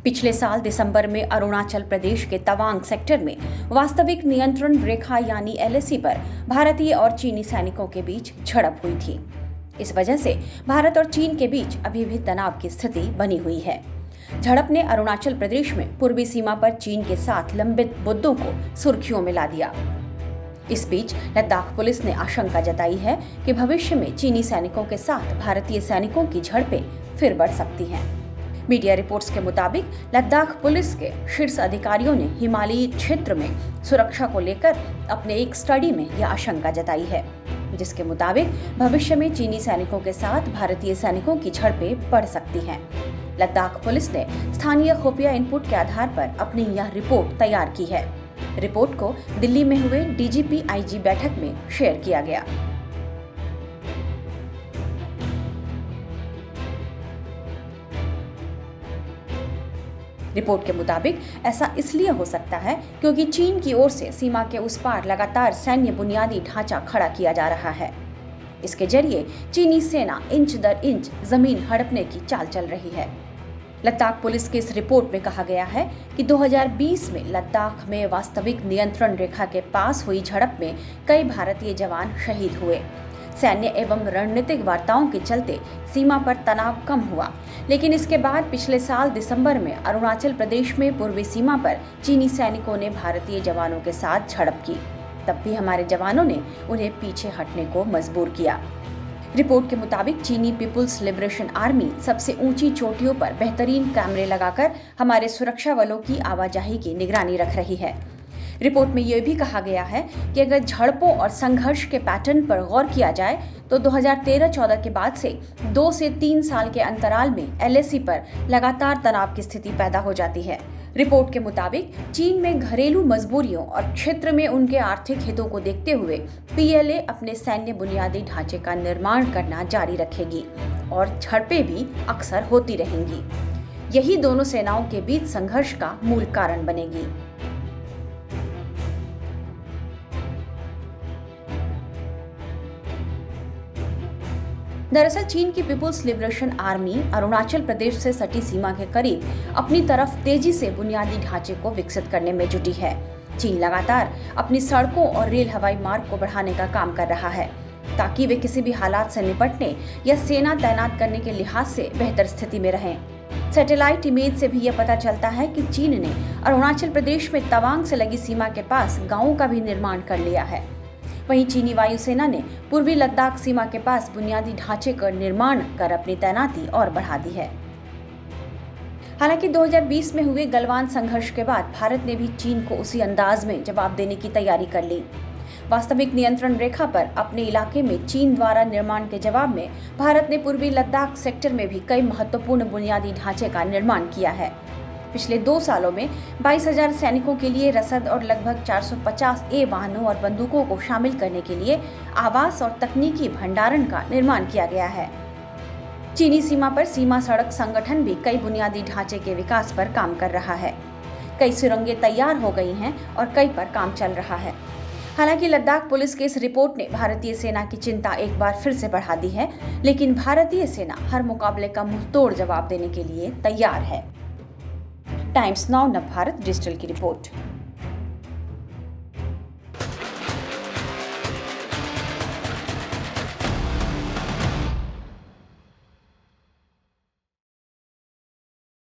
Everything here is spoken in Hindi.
पिछले साल दिसंबर में अरुणाचल प्रदेश के तवांग सेक्टर में वास्तविक नियंत्रण रेखा यानी एलएसी पर भारतीय और चीनी सैनिकों के बीच झड़प हुई थी। इस वजह से भारत और चीन के बीच अभी भी तनाव की स्थिति बनी हुई है। झड़प ने अरुणाचल प्रदेश में पूर्वी सीमा पर चीन के साथ लंबित मुद्दों को सुर्खियों में ला दिया। इस बीच लद्दाख पुलिस ने आशंका जताई है कि भविष्य में चीनी सैनिकों के साथ भारतीय सैनिकों की झड़पें फिर बढ़ सकती हैं। मीडिया रिपोर्ट्स के मुताबिक लद्दाख पुलिस के शीर्ष अधिकारियों ने हिमालयी क्षेत्र में सुरक्षा को लेकर अपने एक स्टडी में यह आशंका जताई है, जिसके मुताबिक भविष्य में चीनी सैनिकों के साथ भारतीय सैनिकों की झड़पें बढ़ सकती हैं। लद्दाख पुलिस ने स्थानीय खुफिया इनपुट के आधार पर अपनी यह रिपोर्ट तैयार की है। रिपोर्ट को दिल्ली में हुए डीजीपी-आईजी बैठक में शेयर किया गया। रिपोर्ट के मुताबिक ऐसा इसलिए हो सकता है क्योंकि चीन की ओर से सीमा के उस पार लगातार सैन्य बुनियादी ढांचा खड़ा किया जा रहा है। इसके जरिए चीनी सेना इंच दर इंच जमीन हड़पने की चाल चल रही है। लद्दाख पुलिस की इस रिपोर्ट में कहा गया है कि 2020 में लद्दाख में वास्तविक नियंत्रण रेखा के पास हुई झड़प में कई भारतीय जवान शहीद हुए। सैन्य एवं रणनीतिक वार्ताओं के चलते सीमा पर तनाव कम हुआ, लेकिन इसके बाद पिछले साल दिसंबर में अरुणाचल प्रदेश में पूर्वी सीमा पर चीनी सैनिकों ने भारतीय जवानों के साथ झड़प की। तब भी हमारे जवानों ने उन्हें पीछे हटने को मजबूर किया। रिपोर्ट के मुताबिक चीनी पीपुल्स लिबरेशन आर्मी सबसे ऊंची चोटियों पर बेहतरीन कैमरे लगाकर हमारे सुरक्षा बलों की आवाजाही की निगरानी रख रही है। रिपोर्ट में यह भी कहा गया है कि अगर झड़पों और संघर्ष के पैटर्न पर गौर किया जाए तो 2013-14 के बाद से 2 से 3 साल के अंतराल में एलएसी पर लगातार तनाव की स्थिति पैदा हो जाती है। रिपोर्ट के मुताबिक चीन में घरेलू मजबूरियों और क्षेत्र में उनके आर्थिक हितों को देखते हुए पीएलए अपने सैन्य बुनियादी ढांचे का निर्माण करना जारी रखेगी और झड़पें भी अक्सर होती रहेंगी। यही दोनों सेनाओं के बीच संघर्ष का मूल कारण बनेगी। दरअसल चीन की people's liberation army Arunachal Pradesh से सटी सीमा के करीब अपनी तरफ तेजी से बुनियादी ढांचे को विकसित करने में जुटी है। चीन लगातार अपनी सड़कों और रेल हवाई मार्ग को बढ़ाने का काम कर रहा है ताकि वे किसी भी हालात से निपटने या सेना तैनात करने के लिहाज से बेहतर स्थिति में रहें। सैटेलाइट इमेज से भी यह पता चलता है कि चीन ने अरुणाचल प्रदेश में तवांग से लगी सीमा के पास गांवों का भी निर्माण कर लिया है। वहीं चीनी वायुसेना ने पूर्वी लद्दाख सीमा के पास बुनियादी ढांचे का निर्माण कर अपनी तैनाती और बढ़ा दी है। हालांकि 2020 में हुए गलवान संघर्ष के बाद भारत ने भी चीन को उसी अंदाज में जवाब देने की तैयारी कर ली। वास्तविक नियंत्रण रेखा पर अपने इलाके में चीन द्वारा निर्माण के जवाब में भारत ने पूर्वी लद्दाख सेक्टर में भी कई महत्वपूर्ण बुनियादी ढांचे का निर्माण किया है। पिछले 2 सालों में 22,000 सैनिकों के लिए रसद और लगभग 450 वाहनों और बंदूकों को शामिल करने के लिए आवास और तकनीकी भंडारण का निर्माण किया गया है। चीनी सीमा पर सीमा सड़क संगठन भी कई बुनियादी ढांचे के विकास पर काम कर रहा है। कई सुरंगें तैयार हो गई हैं और कई पर काम चल रहा है। हालांकि लद्दाख पुलिस की इस रिपोर्ट ने भारतीय सेना की चिंता एक बार फिर से बढ़ा दी है, लेकिन भारतीय सेना हर मुकाबले का मुंहतोड़ जवाब देने के लिए तैयार है। टाइम्स नाउ नवभारत डिजिटल की रिपोर्ट।